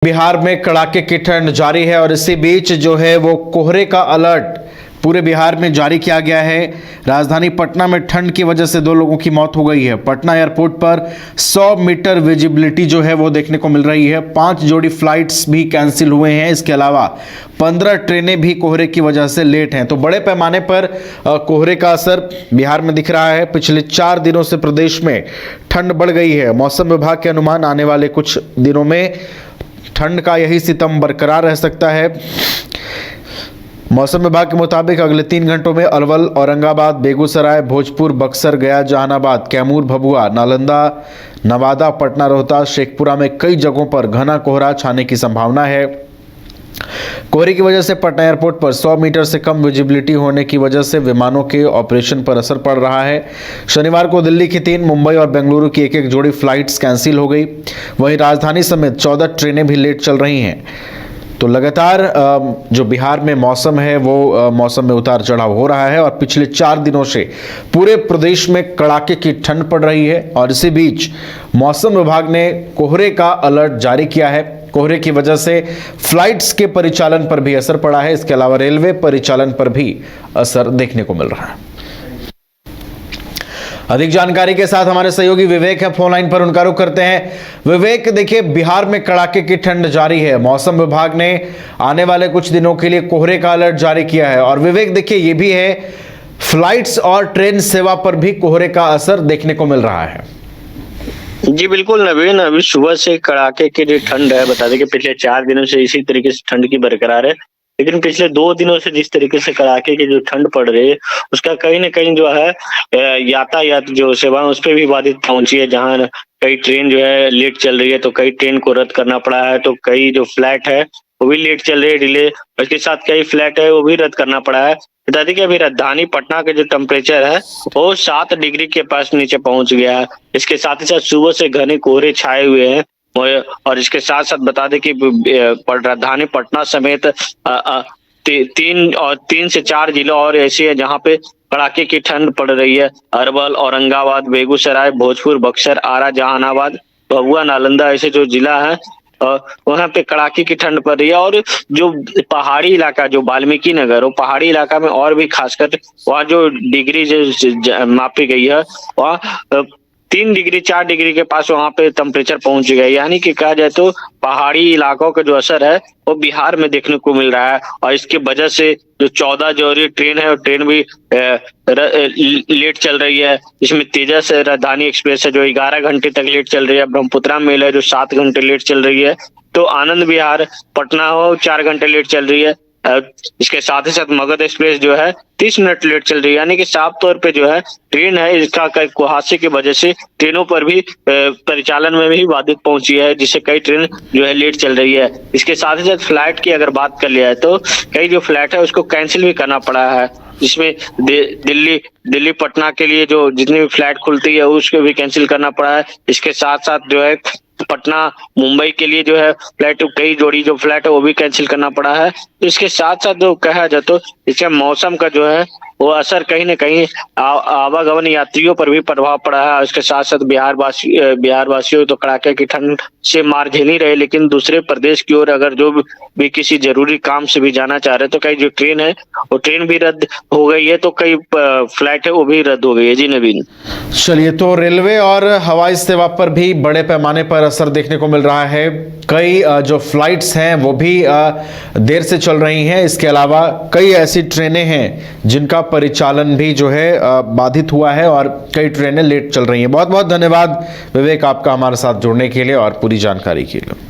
बिहार में कड़ाके की ठंड जारी है और इसी बीच जो है वो कोहरे का अलर्ट पूरे बिहार में जारी किया गया है। राजधानी पटना में ठंड की वजह से 2 लोगों की मौत हो गई है। पटना एयरपोर्ट पर 100 मीटर विजिबिलिटी जो है वो देखने को मिल रही है। 5 जोड़ी फ्लाइट्स भी कैंसिल हुए हैं। इसके अलावा 15 ट्रेनें भी कोहरे की वजह से लेट हैं। तो बड़े पैमाने पर कोहरे का असर बिहार में दिख रहा है। पिछले 4 दिनों से प्रदेश में ठंड बढ़ गई है। मौसम विभाग के अनुमान आने वाले कुछ दिनों में ठंड का यही सितम बरकरार रह सकता है। मौसम विभाग के मुताबिक अगले 3 घंटों में अरवल, औरंगाबाद, बेगूसराय, भोजपुर, बक्सर, गया, जहानाबाद, कैमूर, भभुआ, नालंदा, नवादा, पटना, रोहतास, शेखपुरा में कई जगहों पर घना कोहरा छाने की संभावना है। कोहरे की वजह से पटना एयरपोर्ट पर 100 मीटर से कम विजिबिलिटी होने की वजह से विमानों के ऑपरेशन पर असर पड़ रहा है। शनिवार को दिल्ली की 3, मुंबई और बेंगलुरु की एक जोड़ी फ्लाइट्स कैंसिल हो गई। वहीं राजधानी समेत 14 ट्रेनें भी लेट चल रही हैं। तो लगातार जो बिहार में मौसम है वो मौसम में उतार चढ़ाव हो रहा है और पिछले 4 दिनों से पूरे प्रदेश में कड़ाके की ठंड पड़ रही है। और इसी बीच मौसम विभाग ने कोहरे का अलर्ट जारी किया है। कोहरे की वजह से फ्लाइट्स के परिचालन पर भी असर पड़ा है। इसके अलावा रेलवे परिचालन पर भी असर देखने को मिल रहा है। अधिक जानकारी के साथ हमारे सहयोगी विवेक है फोन लाइन पर, उनका रुख करते हैं। विवेक, देखिए बिहार में कड़ाके की ठंड जारी है। मौसम विभाग ने आने वाले कुछ दिनों के लिए कोहरे का अलर्ट जारी किया है। और विवेक, देखिए ये भी है फ्लाइट्स और ट्रेन सेवा पर भी कोहरे का असर देखने को मिल रहा है। जी बिल्कुल नवीन, अभी सुबह से कड़ाके की जो ठंड है, बता दें कि पिछले 4 दिनों से इसी तरीके से ठंड की बरकरार है। लेकिन पिछले 2 दिनों से जिस तरीके से कड़ाके की जो ठंड पड़ रही है, उसका कहीं ना कहीं जो है यातायात जो सेवा उस पर भी बाधित पहुंची है। जहां कई ट्रेन जो है लेट चल रही है, तो कई ट्रेन को रद्द करना पड़ा है। तो कई जो फ्लाइट है वो भी लेट चल रही है, डिले। उसके साथ कई फ्लाइट है वो भी रद्द करना पड़ा है। बता दें कि अभी राजधानी पटना का जो टेम्परेचर है वो 7 डिग्री के पास नीचे पहुंच गया है। इसके साथ ही साथ सुबह से घने कोहरे छाए हुए हैं। और इसके साथ साथ बता दें कि राजधानी पटना समेत 3 से 4 जिले और ऐसे हैं जहां पे कड़ाके की ठंड पड़ रही है। अरवल, औरंगाबाद, बेगूसराय, भोजपुर, बक्सर, आरा, जहानाबाद, भभुआ, नालंदा ऐसे जो जिला है वहां पे कड़ाके की ठंड पड़ रही है। और जो पहाड़ी इलाका, जो वाल्मीकि नगर, वो पहाड़ी इलाका में और भी खासकर वहाँ जो डिग्री जो मापी गई है वहाँ 3 डिग्री 4 डिग्री के पास वहां पे टेम्परेचर पहुंच गया। यानी कि कहा जाए तो पहाड़ी इलाकों का जो असर है वो बिहार में देखने को मिल रहा है। और इसकी वजह से जो 14 जोड़ी ट्रेन है, वो ट्रेन भी लेट चल रही है। इसमें तेजस राजधानी एक्सप्रेस है जो 11 घंटे तक लेट चल रही है। ब्रह्मपुत्रा मेल है जो 7 घंटे लेट चल रही है। तो आनंद विहार पटना हो 4 घंटे लेट चल रही है। इसके साथ ही साथ मगध एक्सप्रेस जो है 30 मिनट लेट चल रही है। यानी कि साफ तौर पे जो है ट्रेन है इसका कुहासे की वजह से ट्रेनों पर भी परिचालन में भी बाधित पहुंची है, जिससे कई ट्रेन जो है लेट चल रही है। इसके साथ ही साथ फ्लाइट की अगर बात कर लिया है तो कई जो फ्लाइट है उसको कैंसिल भी करना पड़ा है। जिसमें दिल्ली पटना के लिए जो जितनी भी फ्लाइट खुलती है उसको भी कैंसिल करना पड़ा है। इसके साथ साथ जो है पटना मुंबई के लिए जो है फ्लाइट, कई जोड़ी जो फ्लाइट है वो भी कैंसिल करना पड़ा है। तो इसके साथ साथ जो कहा जाए तो इससे मौसम का जो है वो असर कहीं ना कहीं आवागमन यात्रियों पर भी प्रभाव पड़ा है। इसके साथ साथ बिहार वासियों तो कड़ाके की ठंड से मार झेल ही रहे, लेकिन दूसरे प्रदेश की ओर अगर जो भी किसी जरूरी काम से भी जाना चाह रहे तो कई जो ट्रेन है वो ट्रेन भी रद्द हो गई है। तो कई फ्लाइट है वो भी रद्द हो गई है। जी नवीन, चलिए, तो रेलवे और हवाई सेवा पर भी बड़े पैमाने पर असर देखने को मिल रहा है। कई जो फ्लाइट्स हैं वो भी देर से चल रही हैं। इसके अलावा कई ऐसी ट्रेनें हैं जिनका परिचालन भी जो है बाधित हुआ है और कई ट्रेनें लेट चल रही हैं। बहुत बहुत धन्यवाद विवेक आपका हमारे साथ जुड़ने के लिए और पूरी जानकारी के लिए।